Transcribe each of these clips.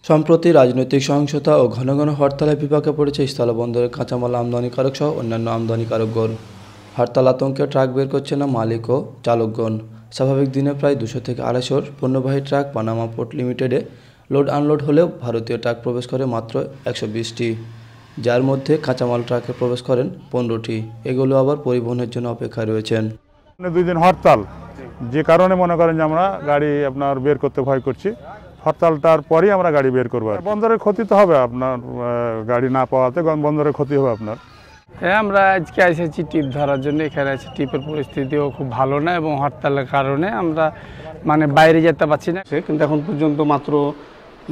সম্প্রতি রাজনৈতিক সহিংসতা ও ঘন ঘন হরতালের বিপাকে পড়েছে স্থলবন্দরের কাঁচামাল আমদানিকারক সহ অন্যান্য আমদানিকারকগণ। হরতাল আতঙ্কে ট্রাক বের করছে না মালিক ও চালকগণ। স্বাভাবিক দিনে প্রায় 200 থেকে 250 পণ্যবাহী ট্রাক পানামা পোর্ট লিমিটেডে লোড আনলোড হলেও ভারতীয় ট্রাক প্রবেশ করে মাত্র 120টি, যার মধ্যে কাঁচামাল ট্রাকে প্রবেশ করেন 15টি। এগুলো আবার পরিবহনের জন্য অপেক্ষায় রয়েছেন। 2 দিন হরতাল, যে কারণে মনে করেন যে আমরা গাড়ি বের করতে ভয় করছি। হরতালটার পরেই আমরা গাড়ি বের করবো। বন্দরের ক্ষতি তো হবে, আপনার গাড়ি না পাওয়াতে বন্দরের ক্ষতি হবে আপনার। হ্যাঁ, আমরা আজকে এসেছি টিপ ধরার জন্য। এখানে আছে টিপের পরিস্থিতিও খুব ভালো না এবং হরতালের কারণে আমরা বাইরে যেতে পারছি না। কিন্তু এখন পর্যন্ত মাত্র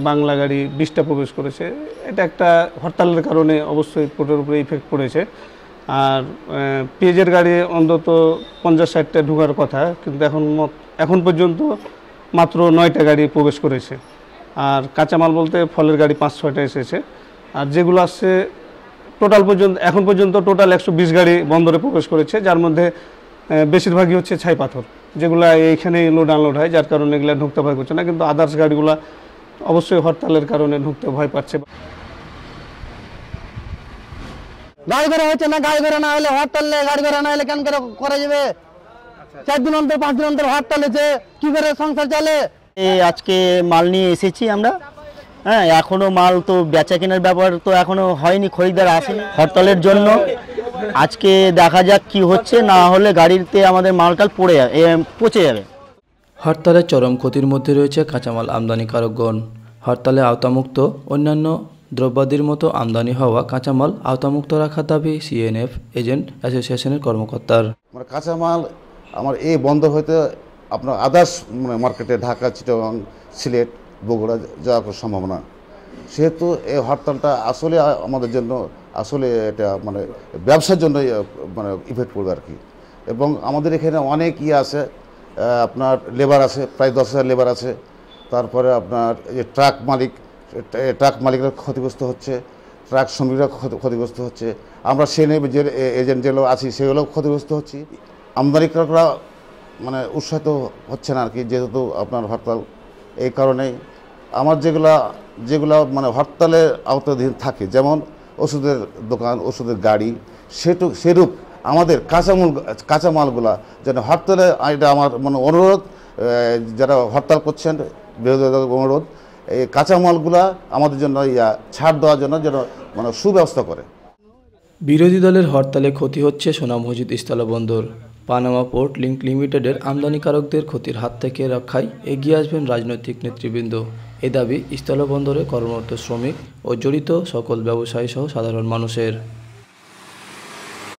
বাংলা গাড়ি 20টা প্রবেশ করেছে। এটা একটা হরতালের কারণে অবশ্যই পোর্টের উপরে ইফেক্ট পড়েছে। আর পেঁয়াজের গাড়ি অন্তত 50-60টা ঢোকার কথা, কিন্তু এখন পর্যন্ত মাত্র 9টা গাড়ি প্রবেশ করেছে। আর কাঁচামাল বলতে ফলের গাড়ি 5-6টা এসেছে। আর যেগুলো আসছে এখন পর্যন্ত টোটাল 120 গাড়ি বন্দরে প্রবেশ করেছে, যার মধ্যে বেশিরভাগই হচ্ছে ছাই পাথর, যেগুলো এইখানে লোড আনলোড হয়, যার কারণে এগুলো ঢুকতে ভয় করছে না। কিন্তু আদার্স গাড়িগুলো অবশ্যই হরতালের কারণে ঢুকতে ভয় পাচ্ছে। গাড়ি ঘোড়া হচ্ছে না, গাড়ি ঘোড়া না হলে হরতালে, গাড়ি ঘোড়া না হলে কেন করা যাবে? 4 দিন অন্তর 5 দিন অন্তর হরতাল হচ্ছে, কি করে সংসার চলে? আজকে মাল নিয়ে এসেছি আমরা। হ্যাঁ, এখনো মাল তো বেচা কেনার ব্যাপার তো এখনো হয়নি, খরিদ্দার আসেনি হরতালের জন্য। আজকে দেখা যাক কি হচ্ছে, না হলে গাড়িতে আমাদের মালটাল পচে যাবে। হরতালের চরম ক্ষতির মধ্যে রয়েছে কাঁচামাল আমদানিকারকগণ। হরতালে আওতামুক্ত অন্যান্য দ্রব্যাদির মতো আমদানি হওয়া কাঁচামাল আওতামুক্ত রাখার দাবি সিএনএফ এজেন্ট অ্যাসোসিয়েশনের কর্মকর্তার। কাঁচামাল আমার এই বন্দর হইতে আপনার আদার্স মার্কেটে ঢাকা, চিটাগাং, সিলেট, বগুড়া যাওয়ার সম্ভাবনা। সেহেতু এই হরতালটা আসলে আমাদের জন্য এটা ব্যবসার জন্য ইফেক্ট করবে আর কি। এবং আমাদের এখানে অনেক আছে, আপনার লেবার আছে, প্রায় 10,000 লেবার আছে। তারপরে আপনার যে ট্রাক মালিকরা ক্ষতিগ্রস্ত হচ্ছে, ট্রাক শ্রমিকরা ক্ষতিগ্রস্ত হচ্ছে, আমরা যে এজেন্ট যেগুলো আছি সেগুলো ক্ষতিগ্রস্ত হচ্ছি। আমদানিকারকরা উৎসাহিত হচ্ছে না আর কি, যেহেতু আপনার হরতাল। এই কারণেই আমার যেগুলা হরতালের আওতাধীন থাকে, যেমন ওষুধের দোকান, ওষুধের গাড়ি, সেরূপ আমাদের কাঁচামালগুলা যেন হরতালে, এটা আমার অনুরোধ, যারা হরতাল করছেন বিরোধীদের অনুরোধ, এই কাঁচামালগুলা আমাদের জন্য ছাড় দেওয়ার জন্য যেন সুব্যবস্থা করে। বিরোধী দলের হরতালে ক্ষতি হচ্ছে সোনা মসজিদ স্থলবন্দর। পানামা পোর্ট লিমিটেডের আমদানিকারকদের ক্ষতির হাত থেকে রক্ষায় এগিয়ে আসবেন রাজনৈতিক নেতৃবৃন্দ। এ দাবি স্থলবন্দরে কর্মরত শ্রমিক ও জড়িত সকল ব্যবসায়ী সহ সাধারণ মানুষের।